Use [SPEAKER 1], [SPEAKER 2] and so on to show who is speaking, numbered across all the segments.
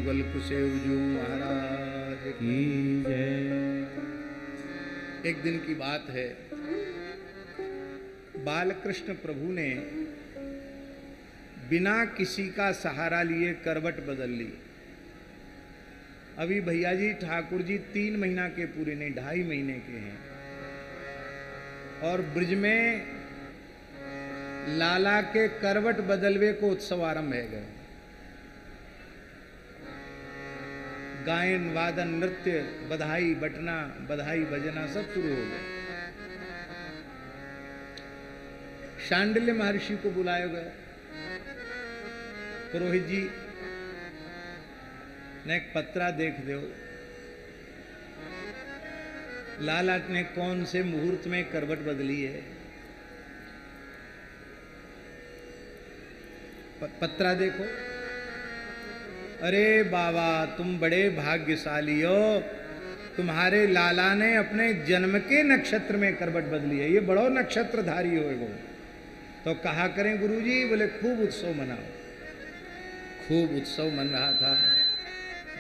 [SPEAKER 1] उज्ज्वल कुशेवजू महाराज की जय। एक दिन की बात है, बालकृष्ण प्रभु ने बिना किसी का सहारा लिए करवट बदल ली। अभी भैया जी ठाकुर जी 3 महीना के पूरे नहीं, 2.5 महीने के हैं, और ब्रिज में लाला के करवट बदलवे को उत्सव आरंभ है गए। गायन वादन नृत्य बधाई बटना बधाई बजना सब शुरू हो गए। शांडिल्य महर्षि को बुलाया गया। पुरोहित जी ने एक पत्रा देख दो, लाला ने कौन से मुहूर्त में करवट बदली है। पत्रा देखो। अरे बाबा तुम बड़े भाग्यशाली हो, तुम्हारे लाला ने अपने जन्म के नक्षत्र में करवट बदली है, ये बड़ो नक्षत्रधारी हो वो। तो कहा करें गुरुजी, बोले खूब उत्सव मनाओ। खूब उत्सव मन रहा था,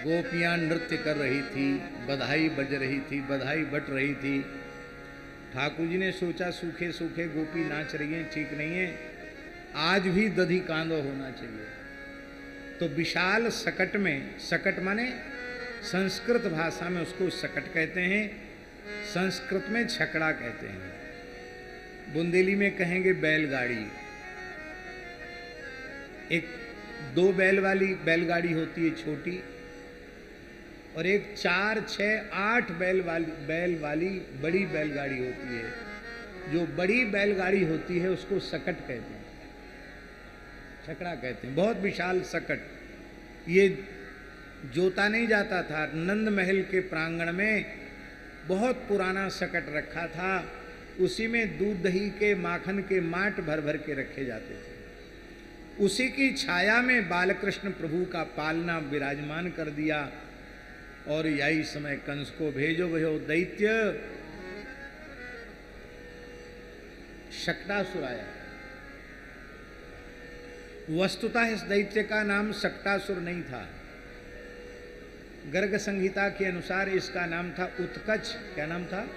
[SPEAKER 1] गोपियां नृत्य कर रही थी, बधाई बज रही थी, बधाई बट रही थी। ठाकुर जी ने सोचा सूखे सूखे गोपी नाच रही हैं, ठीक नहीं है, आज भी दधी कांदो होना चाहिए। तो विशाल सकट में, सकट माने संस्कृत भाषा में उसको सकट कहते हैं, संस्कृत में छकड़ा कहते हैं, बुंदेली में कहेंगे बैलगाड़ी। एक 2 बैल वाली बैलगाड़ी होती है छोटी, और एक 4, 6, 8 बैल वाली बड़ी बैलगाड़ी होती है। जो बड़ी बैलगाड़ी होती है उसको सकट कहते हैं, छकड़ा कहते हैं। बहुत विशाल सकट, ये जोता नहीं जाता था। नंद महल के प्रांगण में बहुत पुराना सकट रखा था, उसी में दूध दही के माखन के माट भर भर के रखे जाते थे। उसी की छाया में बालकृष्ण प्रभु का पालना विराजमान कर दिया। और यही समय कंस को भेजो भयो दैत्य शक्टासुर आया। वस्तुतः इस दैत्य का नाम शक्टासुर नहीं था, गर्ग संहिता के अनुसार इसका नाम था उत्कच। क्या नाम था?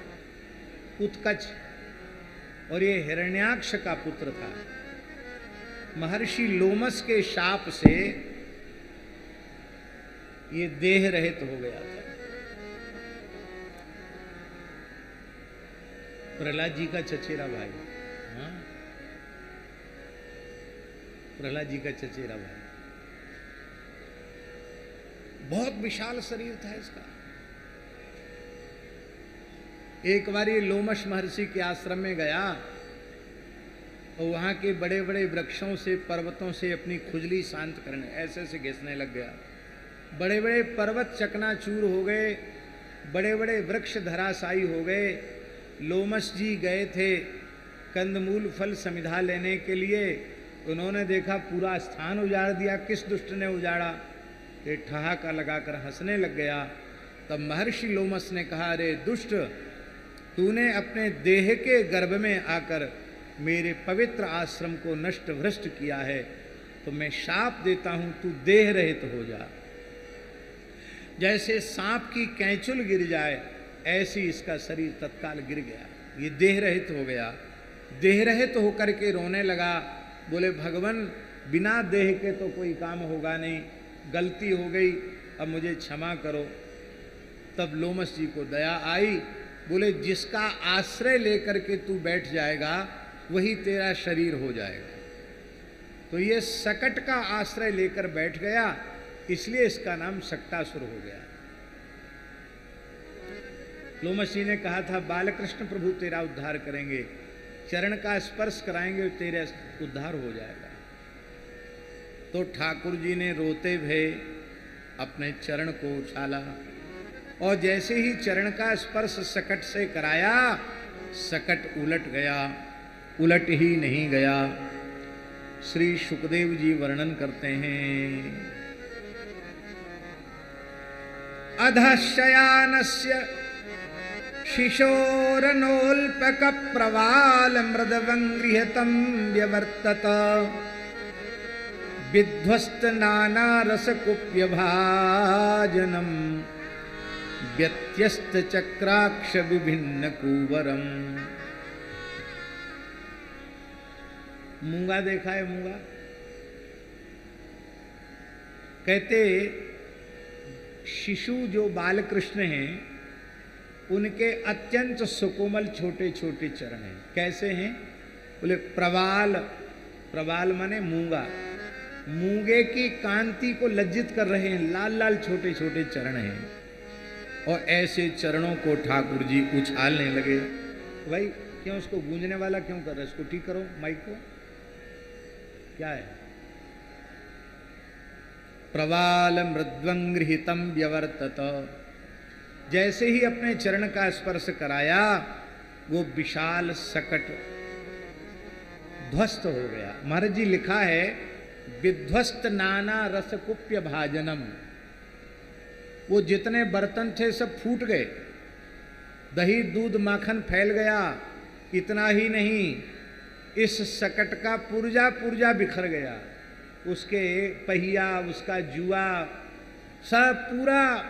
[SPEAKER 1] उत्कच। और ये हिरण्याक्ष का पुत्र था। महर्षि लोमस के शाप से ये देह रहित हो गया था। प्रहलाद जी का चचेरा भाई, हाँ, प्रहलाद जी का चचेरा भाई। बहुत विशाल शरीर था इसका। एक बार ये लोमश महर्षि के आश्रम में गया और वहां के बड़े बड़े वृक्षों से, पर्वतों से अपनी खुजली शांत करने ऐसे ऐसे घिसने लग गया। बड़े बड़े पर्वत चकनाचूर हो गए, बड़े बड़े वृक्ष धराशायी हो गए। लोमश जी गए थे कंदमूल फल समिधा लेने के लिए, उन्होंने देखा पूरा स्थान उजाड़ दिया। किस दुष्ट ने उजाड़ा? ये ठहाका लगाकर हंसने लग गया। तब महर्षि लोमस ने कहा, अरे दुष्ट, तूने अपने देह के गर्भ में आकर मेरे पवित्र आश्रम को नष्ट भ्रष्ट किया है, तो मैं शाप देता हूं, तू देह रहित हो जा। जैसे सांप की कैंचुल गिर जाए ऐसी इसका शरीर तत्काल गिर गया। ये देह रहित हो गया। देह रहित होकर के रोने लगा। बोले भगवान, बिना देह के तो कोई काम होगा नहीं, गलती हो गई, अब मुझे क्षमा करो। तब लोमस जी को दया आई। बोले जिसका आश्रय लेकर के तू बैठ जाएगा वही तेरा शरीर हो जाएगा। तो ये सकट का आश्रय लेकर बैठ गया, इसलिए इसका नाम शक्टासुर हो गया। लोमस जी ने कहा था, बालकृष्ण प्रभु तेरा उद्धार करेंगे, चरण का स्पर्श कराएंगे, तेरा उद्धार हो जाएगा। तो ठाकुर जी ने रोते हुए अपने चरण को उछाला, और जैसे ही चरण का स्पर्श सकट से कराया, सकट उलट गया। उलट ही नहीं गया। श्री सुखदेव जी वर्णन करते हैं, अधशयानस्य शिशोरनोल्पक प्रवाल मृदवंगृहतम व्यवर्तत विध्वस्त नाना रस कुप्य भाजनम व्यत्यस्त चक्राक्ष विभिन्न कुवरम। मूंगा देखा है? मूंगा कहते शिशु जो बालकृष्ण हैं उनके अत्यंत सुकोमल छोटे छोटे चरण हैं। कैसे हैं? बोले प्रवाल, प्रवाल माने मूंगा, मूंगे की कांति को लज्जित कर रहे हैं, लाल लाल छोटे छोटे चरण हैं। और ऐसे चरणों को ठाकुर जी उछालने लगे। भाई क्यों उसको गूंजने वाला क्यों कर रहे? इसको ठीक करो माइक को। क्या है? प्रवाल मृद्वंगृहितम व्यवर्तत। जैसे ही अपने चरण का स्पर्श कराया वो विशाल सकट ध्वस्त हो गया। महाराज जी लिखा है विध्वस्त नाना रसकुप्य भाजनम। वो जितने बर्तन थे सब फूट गए, दही दूध माखन फैल गया। इतना ही नहीं, इस सकट का पुर्जा पुर्जा बिखर गया, उसके पहिया, उसका जुआ सब पूरा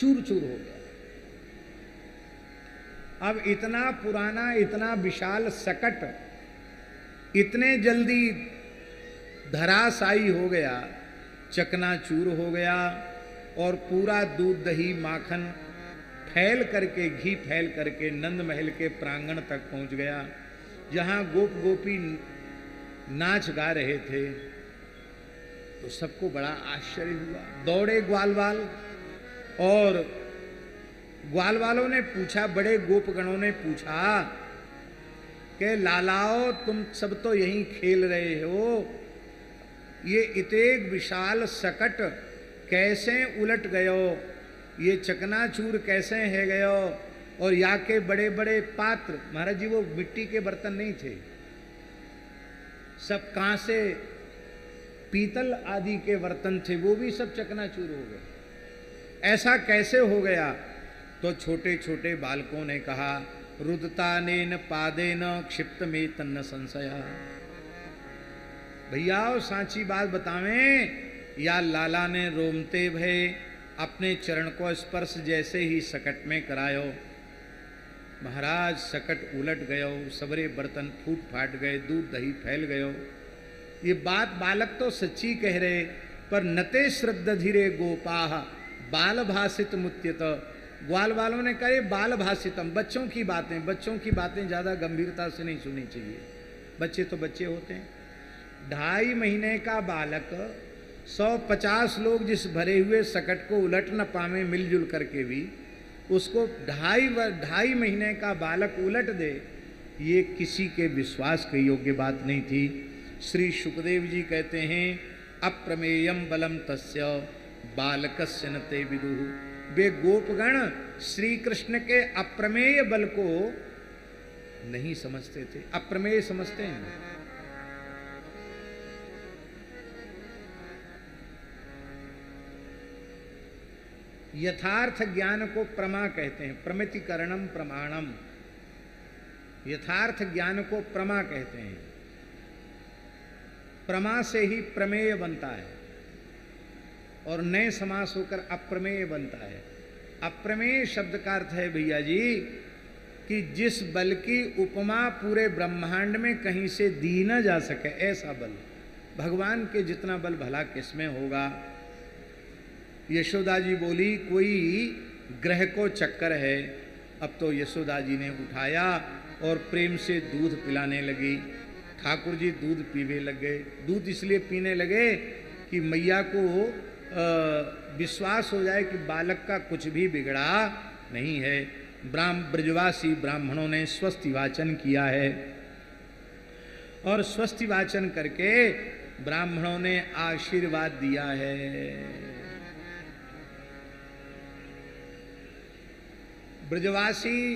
[SPEAKER 1] चूर चूर हो गया। अब इतना पुराना, इतना विशाल सकट इतने जल्दी धराशायी हो गया, चकनाचूर हो गया। और पूरा दूध दही माखन फैल करके, घी फैल करके नंद महल के प्रांगण तक पहुंच गया, जहां गोप गोपी नाच गा रहे थे। तो सबको बड़ा आश्चर्य हुआ। दौड़े ग्वालवाल, और ग्वालवालों ने पूछा, बड़े गोपगणों ने पूछा कि लालाओ तुम सब तो यहीं खेल रहे हो, ये इतेक विशाल सकट कैसे उलट गयो, ये चकनाचूर कैसे है गयो। और या के बड़े बड़े पात्र, महाराज जी वो मिट्टी के बर्तन नहीं थे, सब कांसे पीतल आदि के बर्तन थे, वो भी सब चकनाचूर हो गए। ऐसा कैसे हो गया? तो छोटे छोटे बालकों ने कहा रुदतानेन पादेन क्षिप्त में तन्न संशया। भैया सांची बात बतावें, या लाला ने रोमते भय अपने चरण को स्पर्श जैसे ही सकट में करायो, महाराज सकट उलट गयो, सबरे बर्तन फूट फाट गए, दूध दही फैल गयो। ये बात बालक तो सच्ची कह रहे, पर नते श्रद्धा धीरे गोपाह बाल भाषित मुत्यत। ग्वाल वालों ने कहा बाल भाषितम, बच्चों की बातें ज़्यादा गंभीरता से नहीं सुननी चाहिए, बच्चे तो बच्चे होते हैं। 2.5 महीने का बालक 150 लोग जिस भरे हुए सकट को उलट न पावे मिलजुल करके भी, उसको 2.5 महीने का बालक उलट दे, ये किसी के विश्वास के योग्य बात नहीं थी। श्री सुखदेव जी कहते हैं अप्रमेयम बलम तस्य बालकस्य न ते विदुः। वे गोपगण श्री कृष्ण के अप्रमेय बल को नहीं समझते थे। अप्रमेय समझते हैं? यथार्थ ज्ञान को प्रमा कहते हैं, प्रमितिकरणम प्रमाणम। यथार्थ ज्ञान को प्रमा कहते हैं। प्रमा से ही प्रमेय बनता है और नए समास होकर अप्रमेय बनता है। अप्रमेय शब्द का अर्थ है भैया जी कि जिस बल की उपमा पूरे ब्रह्मांड में कहीं से दी न जा सके, ऐसा बल। भगवान के जितना बल भला किसमें होगा। यशोदा जी बोली कोई ग्रह को चक्कर है। अब तो यशोदा जी ने उठाया और प्रेम से दूध पिलाने लगी। ठाकुर जी दूध पीने लग गए। दूध इसलिए पीने लगे कि मैया को विश्वास हो जाए कि बालक का कुछ भी बिगड़ा नहीं है। ब्रजवासी ब्राह्मणों ने स्वस्ति वाचन किया है और स्वस्ति वाचन करके ब्राह्मणों ने आशीर्वाद दिया है। ब्रजवासी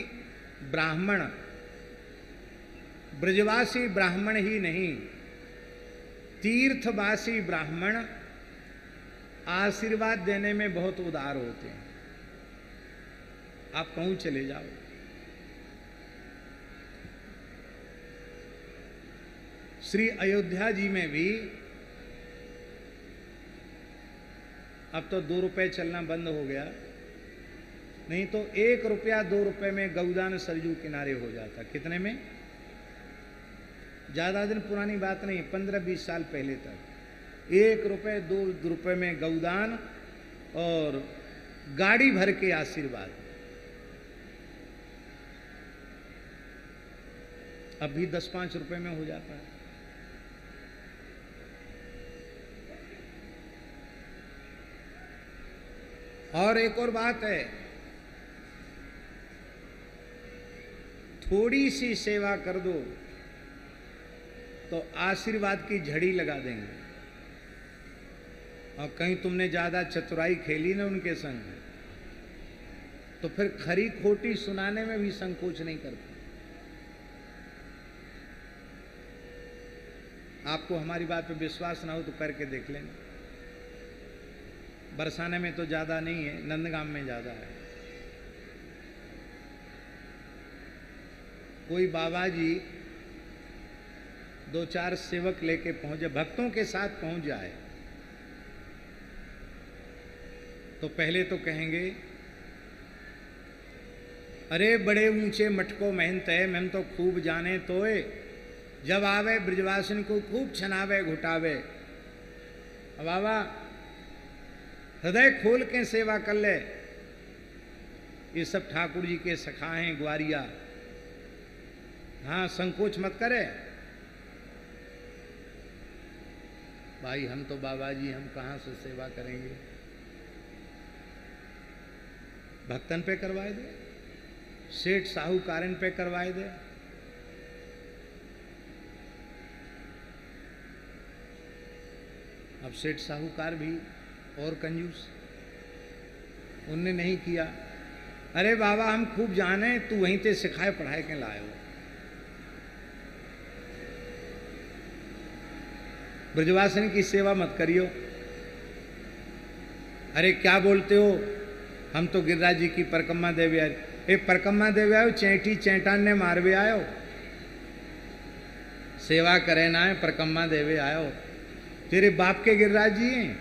[SPEAKER 1] ब्राह्मण ही नहीं, तीर्थवासी ब्राह्मण आशीर्वाद देने में बहुत उदार होते हैं। आप कहूं चले जाओ, श्री अयोध्या जी में भी अब तो 2 रुपए चलना बंद हो गया, नहीं तो 1 रुपया 2 रुपए में गौदान सरजू किनारे हो जाता। कितने में? ज्यादा दिन पुरानी बात नहीं, 15-20 साल पहले तक 1 रुपए 2 रुपए में गौदान और गाड़ी भर के आशीर्वाद। अब भी 10-5 रुपए में हो जाता है। और एक और बात है, थोड़ी सी सेवा कर दो तो आशीर्वाद की झड़ी लगा देंगे। और कहीं तुमने ज्यादा चतुराई खेली ना उनके संग, तो फिर खरी खोटी सुनाने में भी संकोच नहीं करते। आपको हमारी बात पे विश्वास ना हो तो करके देख लेना। बरसाने में तो ज्यादा नहीं है, नंदगाम में ज्यादा है। कोई बाबा जी 2-4 सेवक लेके पहुंचे, भक्तों के साथ पहुंच जाए, तो पहले तो कहेंगे अरे बड़े ऊंचे मटको महंत है, हम तो खूब जाने तोए, जब आवे ब्रजवासिन को खूब छनावे घुटावे। अब बाबा हृदय खोल के सेवा कर ले। ये सब ठाकुर जी के सखा हैं, ग्वारिया। हाँ, संकोच मत करे भाई, हम तो बाबा जी, हम कहां से सेवा करेंगे। भक्तन पे करवाए दे, सेठ साहूकारन पे करवाए दे। अब सेठ साहूकार भी और कंजूस, उनने नहीं किया। अरे बाबा हम खूब जाने, तू वहीं ते सिखाए पढ़ाए के लाए हो। ब्रजवासिनी की सेवा मत करियो। अरे क्या बोलते हो, हम तो गिरिराज जी की परकम्मा देवे आए। ए परकम्मा देवे आयो, चैंटी चैंटान ने मारवे आयो, सेवा करे ना है, परकम्मा देवे आयो। तेरे बाप के गिरिराज जी हैं?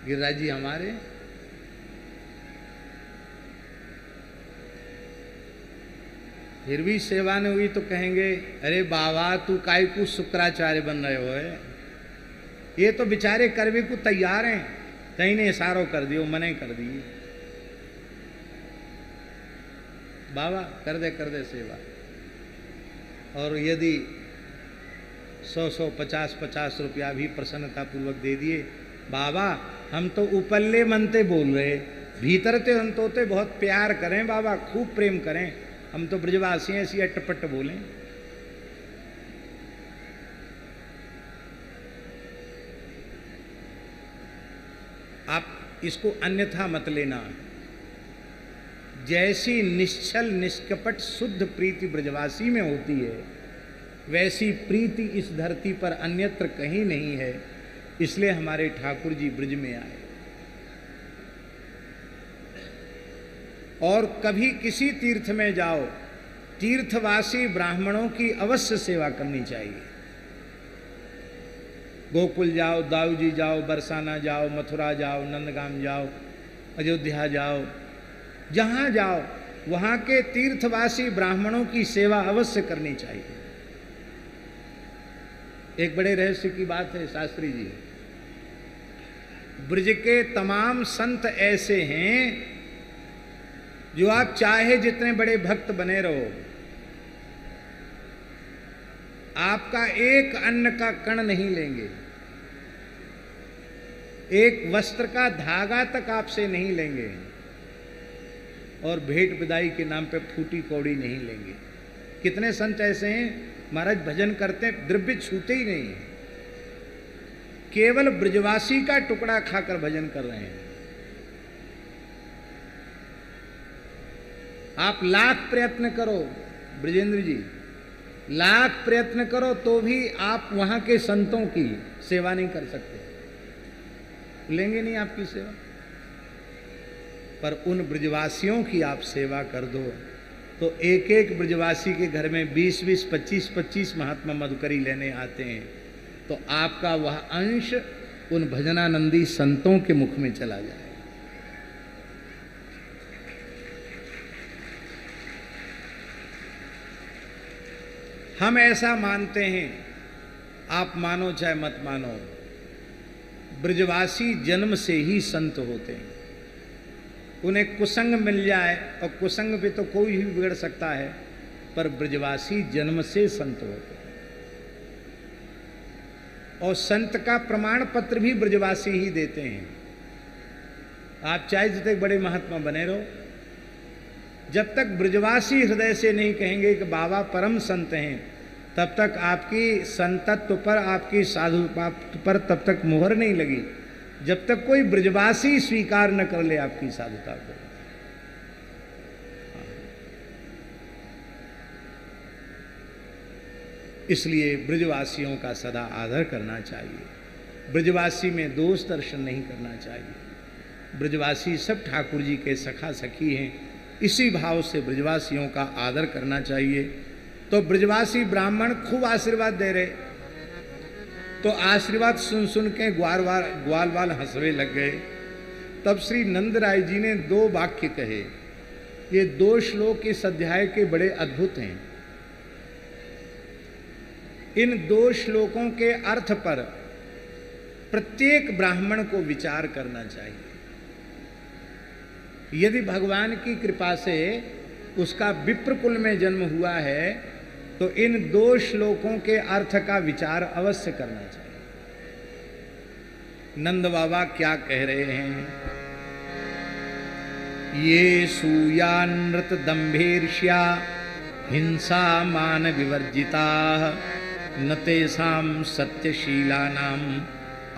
[SPEAKER 1] गिरिराज जी हमारे। फिर भी सेवा नहीं हुई तो कहेंगे अरे बाबा तू काय को शुक्राचार्य बन रहे हो है। ये तो बेचारे करवे को तैयार हैं, कहीं ने इशारों कर दियो, मने कर दी। बाबा कर दे सेवा। और यदि 100 50 रुपया भी प्रसन्नता पूर्वक दे दिए, बाबा हम तो उपल्ले मनते बोल रहे, भीतर ते हम तो बहुत प्यार करें बाबा, खूब प्रेम करें, हम तो ब्रजवासी ऐसी अटपट बोलें। आप इसको अन्यथा मत लेना। जैसी निश्चल निष्कपट शुद्ध प्रीति ब्रजवासी में होती है, वैसी प्रीति इस धरती पर अन्यत्र कहीं नहीं है। इसलिए हमारे ठाकुर जी ब्रज में आए। और कभी किसी तीर्थ में जाओ, तीर्थवासी ब्राह्मणों की अवश्य सेवा करनी चाहिए। गोकुल जाओ, दाऊजी जाओ, बरसाना जाओ, मथुरा जाओ, नंदगाम जाओ, अयोध्या जाओ, जहां जाओ वहां के तीर्थवासी ब्राह्मणों की सेवा अवश्य करनी चाहिए। एक बड़े रहस्य की बात है शास्त्री जी, ब्रज के तमाम संत ऐसे हैं जो आप चाहे जितने बड़े भक्त बने रहो, आपका एक अन्न का कण नहीं लेंगे, एक वस्त्र का धागा तक आपसे नहीं लेंगे, और भेंट विदाई के नाम पे फूटी कौड़ी नहीं लेंगे। कितने संत ऐसे हैं महाराज भजन करते हैं, द्रव्य छूते ही नहीं है, केवल ब्रजवासी का टुकड़ा खाकर भजन कर रहे हैं। आप लाख प्रयत्न करो ब्रजेंद्र जी, लाख प्रयत्न करो तो भी आप वहां के संतों की सेवा नहीं कर सकते, लेंगे नहीं आपकी सेवा। पर उन ब्रजवासियों की आप सेवा कर दो तो एक एक ब्रजवासी के घर में 20-20, 25-25 महात्मा मधुकरी लेने आते हैं। तो आपका वह अंश उन भजनानंदी संतों के मुख में चला जाए। हम ऐसा मानते हैं, आप मानो चाहे मत मानो, ब्रजवासी जन्म से ही संत होते हैं। उन्हें कुसंग मिल जाए, और कुसंग पे तो कोई भी बिगड़ सकता है, पर ब्रजवासी जन्म से संत होते हैं। और संत का प्रमाण पत्र भी ब्रजवासी ही देते हैं। आप चाहे जितने बड़े महात्मा बने रहो, जब तक ब्रजवासी हृदय से नहीं कहेंगे कि बाबा परम संत हैं, तब तक आपकी संतत्व पर, आपकी साधुता पर तब तक मुहर नहीं लगी, जब तक कोई ब्रजवासी स्वीकार न कर ले आपकी साधुता को। इसलिए ब्रजवासियों का सदा आदर करना चाहिए। ब्रजवासी में दोष दर्शन नहीं करना चाहिए। ब्रजवासी सब ठाकुर जी के सखा सखी हैं, इसी भाव से ब्रजवासियों का आदर करना चाहिए। तो ब्रजवासी ब्राह्मण खूब आशीर्वाद दे रहे, तो आशीर्वाद सुन सुन के ग्वाल वाल हंसवे लग गए। तब श्री नंद राय जी ने 2 वाक्य कहे। ये 2 श्लोक इस अध्याय के बड़े अद्भुत हैं। इन 2 श्लोकों के अर्थ पर प्रत्येक ब्राह्मण को विचार करना चाहिए। यदि भगवान की कृपा से उसका विप्रकुल में जन्म हुआ है, तो इन 2 श्लोकों के अर्थ का विचार अवश्य करना चाहिए। नंद बाबा क्या कह रहे हैं? ये सूयानृत दंभेर्ष्या हिंसा मान विवर्जिता न तेषां सत्यशीलानां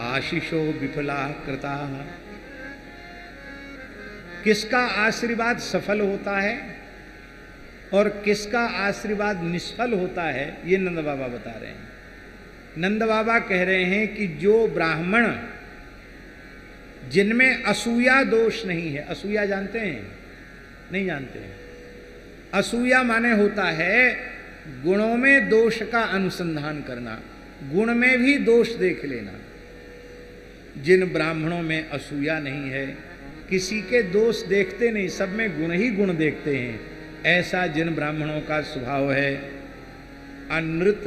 [SPEAKER 1] आशीषो विफला कृता। किसका आशीर्वाद सफल होता है और किसका आशीर्वाद निष्फल होता है, ये नंद बाबा बता रहे हैं। नंद बाबा कह रहे हैं कि जो ब्राह्मण जिनमें असूया दोष नहीं है, असूया जानते हैं? नहीं जानते हैं। असूया माने होता है गुणों में दोष का अनुसंधान करना, गुण में भी दोष देख लेना। जिन ब्राह्मणों में असूया नहीं है, किसी के दोष देखते नहीं, सब में गुण ही गुण देखते हैं, ऐसा जिन ब्राह्मणों का स्वभाव है। अनृत,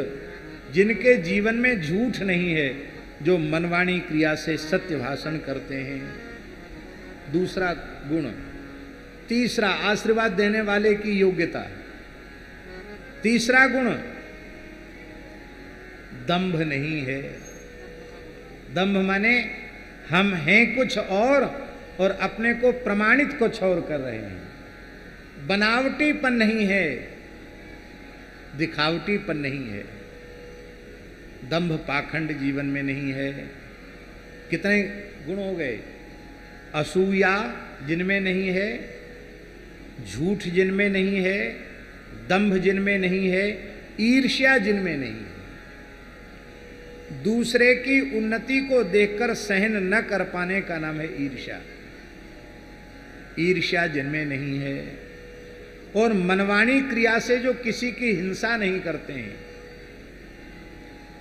[SPEAKER 1] जिनके जीवन में झूठ नहीं है, जो मनवाणी क्रिया से सत्य भाषण करते हैं। दूसरा गुण। तीसरा, आशीर्वाद देने वाले की योग्यता। तीसरा गुण, दंभ नहीं है। दंभ माने हम हैं कुछ और अपने को प्रमाणित कुछ और कर रहे हैं। बनावटीपन नहीं है, दिखावटीपन नहीं है। दंभ पाखंड जीवन में नहीं है। कितने गुण हो गए? असूया जिनमें नहीं है, झूठ जिनमें नहीं है, दंभ जिनमें नहीं है, ईर्ष्या जिनमें नहीं है। दूसरे की उन्नति को देखकर सहन न कर पाने का नाम है ईर्ष्या। ईर्ष्या जिनमें नहीं है। और मनवाणी क्रिया से जो किसी की हिंसा नहीं करते हैं,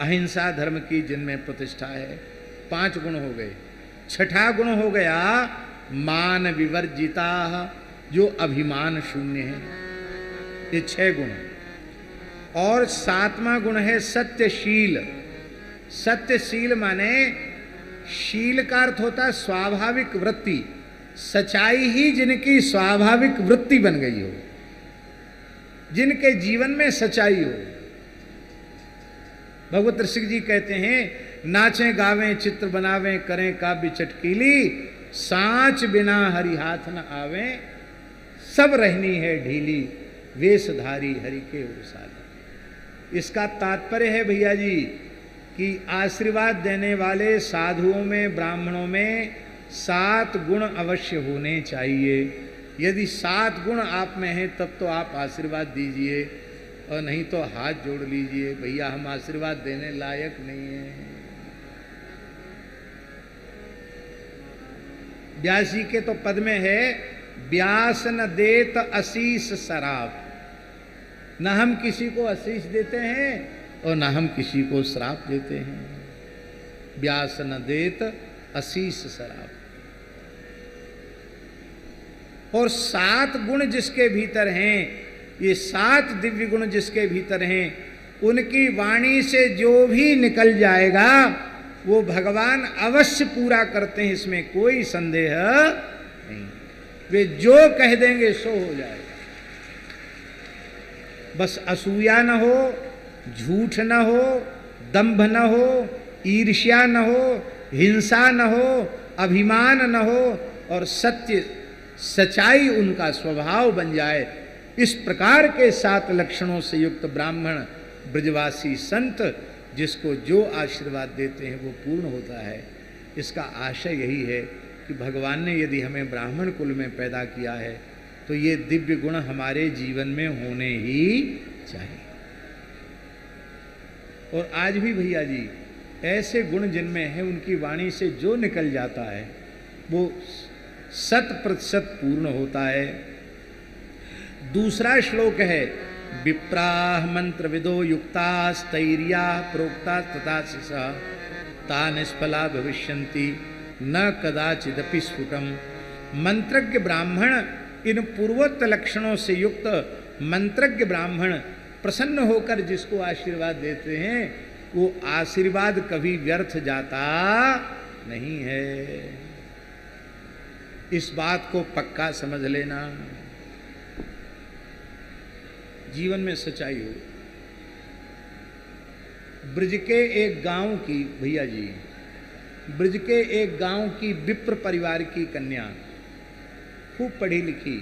[SPEAKER 1] अहिंसा धर्म की जिनमें प्रतिष्ठा है। 5 गुण हो गए। छठा गुण हो गया मान विवर्जिता, जो अभिमान शून्य है। ये 6 गुण। और 7वां गुण है सत्यशील। सत्यशील माने शील का अर्थ होता है स्वाभाविक वृत्ति। सच्चाई ही जिनकी स्वाभाविक वृत्ति बन गई हो, जिनके जीवन में सच्चाई हो। भगवत ऋषि जी कहते हैं, नाचें गावें चित्र बनावें करें काव्य चटकीली, सांच बिना हरि हाथ न आवे, सब रहनी है ढीली, वेशधारी हरि के उसाले। इसका तात्पर्य है भैया जी कि आशीर्वाद देने वाले साधुओं में, ब्राह्मणों में 7 गुण अवश्य होने चाहिए। यदि 7 गुण आप में हैं तब तो आप आशीर्वाद दीजिए, और नहीं तो हाथ जोड़ लीजिए, भैया हम आशीर्वाद देने लायक नहीं हैं। व्यास जी के तो पद में है, व्यास न देत आशीष शराब। न हम किसी को आशीष देते हैं और न हम किसी को श्राप देते हैं। व्यास न देत असीस शराब। और 7 गुण जिसके भीतर हैं, ये 7 दिव्य गुण जिसके भीतर हैं, उनकी वाणी से जो भी निकल जाएगा वो भगवान अवश्य पूरा करते हैं, इसमें कोई संदेह नहीं। वे जो कह देंगे सो हो जाएगा। बस असूया न हो, झूठ न हो, दंभ न हो, ईर्ष्या न हो, हिंसा न हो, अभिमान न हो, और सत्य सच्चाई उनका स्वभाव बन जाए। इस प्रकार के 7 लक्षणों से युक्त ब्राह्मण ब्रजवासी संत जिसको जो आशीर्वाद देते हैं वो पूर्ण होता है। इसका आशय यही है कि भगवान ने यदि हमें ब्राह्मण कुल में पैदा किया है तो ये दिव्य गुण हमारे जीवन में होने ही चाहिए। और आज भी भैया जी ऐसे गुण जिनमें है, उनकी वाणी से जो निकल जाता है वो 100% पूर्ण होता है। दूसरा श्लोक है, विप्राह मंत्र विदो युक्ता स्थैर्या प्रोक्ता तथा शिषा ता निष्फला भविष्यन्ति न कदाचिदपि स्फुटम। मंत्रज्ञ ब्राह्मण, इन पूर्वोक्त लक्षणों से युक्त मंत्रज्ञ ब्राह्मण प्रसन्न होकर जिसको आशीर्वाद देते हैं वो आशीर्वाद कभी व्यर्थ जाता नहीं है। इस बात को पक्का समझ लेना, जीवन में सच्चाई हो। ब्रज के एक गांव की, भैया जी ब्रज के एक गांव की विप्र परिवार की कन्या, खूब पढ़ी लिखी,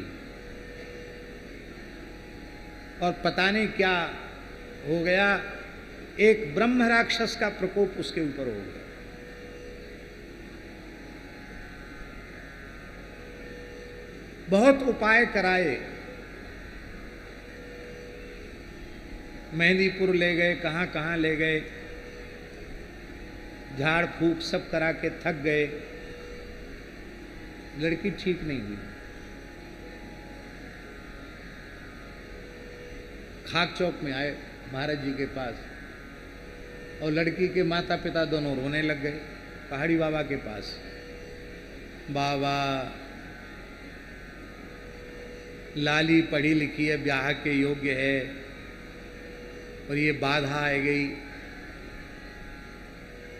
[SPEAKER 1] और पता नहीं क्या हो गया, एक ब्रह्म राक्षस का प्रकोप उसके ऊपर हो गया। बहुत उपाय कराए, मेहंदीपुर ले गए, कहाँ कहाँ ले गए, झाड़ फूक सब करा के थक गए, लड़की ठीक नहीं हुई। खाक चौक में आए महाराज जी के पास, और लड़की के माता पिता दोनों रोने लग गए पहाड़ी बाबा के पास। बाबा, लाली पढ़ी लिखी है, ब्याह के योग्य है, और ये बाधा आ गई,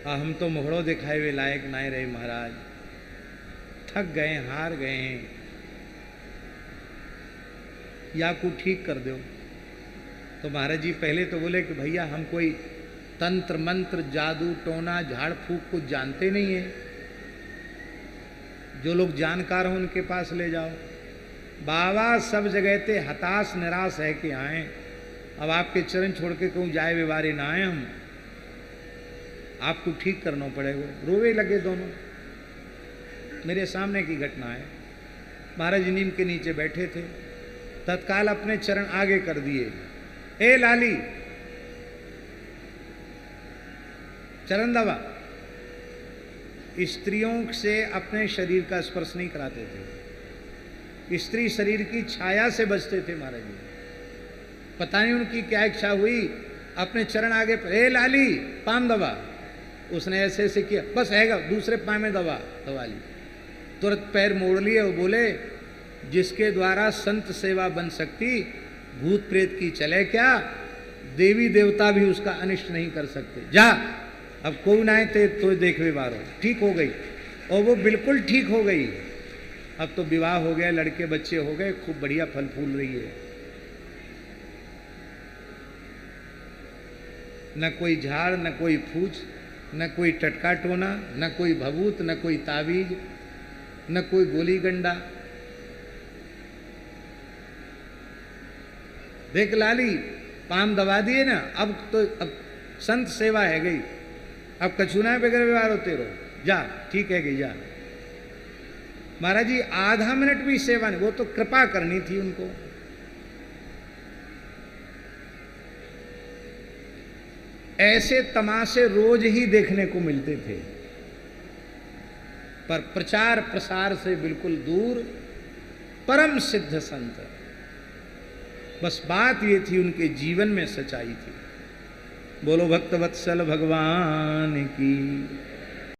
[SPEAKER 1] हम तो मोहड़ो दिखाए हुए लायक नहीं रहे महाराज, थक गए, हार गए हैं, या को ठीक कर दो। तो महाराज जी पहले तो बोले कि भैया हम कोई तंत्र मंत्र जादू टोना झाड़ फूक कुछ जानते नहीं है, जो लोग जानकार हों उनके पास ले जाओ। बाबा सब जगह थे हताश निराश है कि आए, अब आपके चरण छोड़ के कहूँ जाए व्यवहारे ना आए, हम आपको ठीक करना पड़ेगा। रोवे लगे दोनों, मेरे सामने की घटना है। महाराज जी नीम के नीचे बैठे थे, तत्काल अपने चरण आगे कर दिए, ए लाली चरण दबा। स्त्रियों से अपने शरीर का स्पर्श नहीं कराते थे, स्त्री शरीर की छाया से बचते थे महाराज जी। पता नहीं उनकी क्या इच्छा हुई, अपने चरण आगे, ए लाली पाम दबा। उसने ऐसे ऐसे किया, बस हैगा, दूसरे पाँव में दबा ली, तुरंत पैर मोड़ लिए और बोले, जिसके द्वारा संत सेवा बन सकती, भूत प्रेत की चले क्या, देवी देवता भी उसका अनिष्ट नहीं कर सकते, जा अब कोई ना आए तो देख वे बारो। ठीक हो गई, और वो बिल्कुल ठीक हो गई। अब तो विवाह हो गया, लड़के बच्चे हो गए, खूब बढ़िया फल फूल रही है। न कोई झाड़, न कोई फूच, न कोई टटका टोना, न कोई भभूत, न कोई ताबीज, न कोई गोली गंडा। देख लाली पाम दबा दिए ना, अब संत सेवा है गई, अब कछुना बगैर व्यवहार होते रहो, जा ठीक है गई, जा। महाराज जी आधा मिनट भी सेवा नहीं, वो तो कृपा करनी थी उनको। ऐसे तमाशे रोज ही देखने को मिलते थे, पर प्रचार प्रसार से बिल्कुल दूर, परम सिद्ध संत। बस बात ये थी, उनके जीवन में सच्चाई थी। बोलो भक्तवत्सल भगवान की।